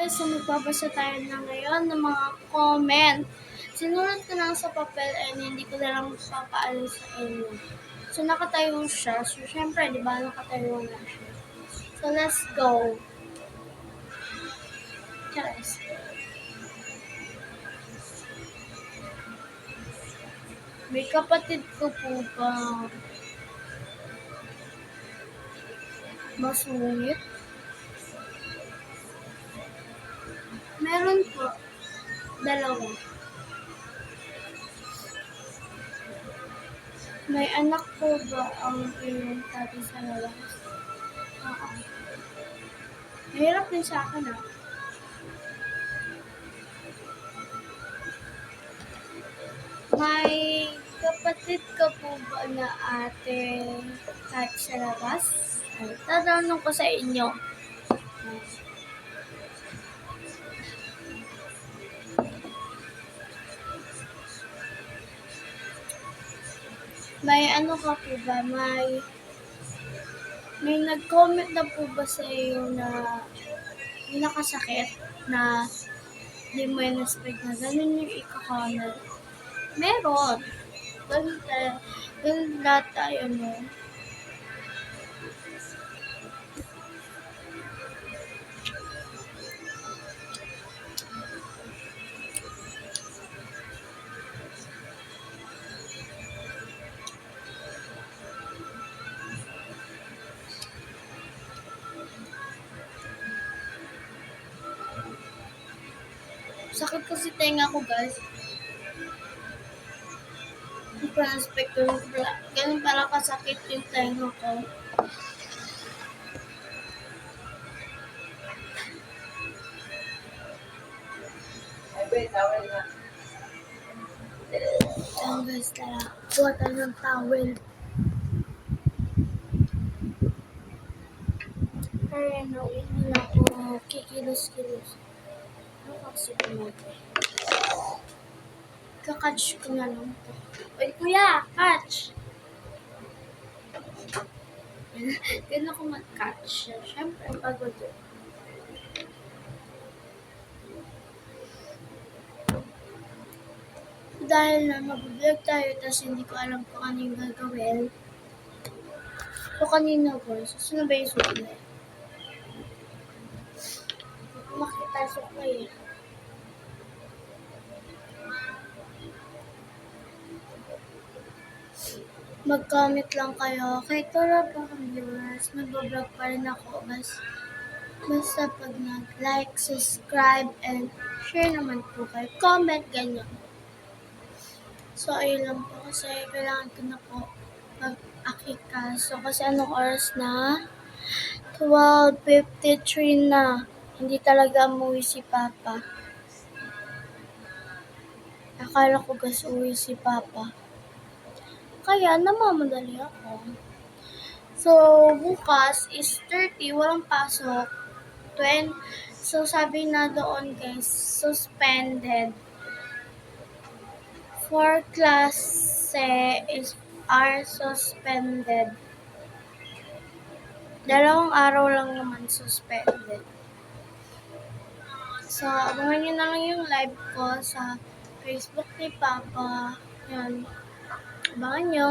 guys, so magbabasa tayo na ngayon ng mga comment. Sinulat ko lang sa papel and hindi ko na lang papaalam sa inyo. So nakatayo siya. So syempre, di ba nakatayo na siya. So let's go. Charis. May kapatid ko po ba masungit? Meron po. Dalawa. May anak po ba ang iyong tatay sa labas? Oo. Mahirap din sa akin May kapatid ka po ba na ate kahit sa labas? Ay, tatanong ko sa inyo. May ano ka po ba? May nag-comment na po ba sa iyo na may nakasakit na di mo in-expect na ganun yung ika-comment? Meron. Ganun lahat tayo, no? Sakit kasi tenga ko, guys. Hindi ko na-expect ganun pala kasakit yung tenga ko. Ayan guys, tara. Kuha tayo ng towel. Ayan, hindi na ako kikilos-kilos. Ano kasi pumatay? Kakatch ko na lang ito. Uy, kuya! Catch! Ganun ako mag-catch. Siyempre, pagod yun. Dahil na mag-vlog tayo, tapos hindi ko alam kung ano yung gagawin. So, kanina ko, susunod ba yung susunod? Makita sa kayo. Mag-comment lang kayo. Kahit wala pa akong viewers, mag-vlog pa rin ako. Basta pag nag-like, subscribe, and share naman po kayo. Comment, ganyan. So, ayun lang po kasi kailangan ko na po mag-akika. So, kasi anong oras na? 12:53 na. Hindi talaga umuwi si Papa. Akala ko gas uwi si Papa. Kaya namamadali ako. So, bukas is 30, walang pasok. So, sabi na doon guys, suspended. 4 klase are suspended. 2 araw lang naman suspended. So, abangan nyo na lang yung live ko sa Facebook ni Papa. Yan. Abangan nyo.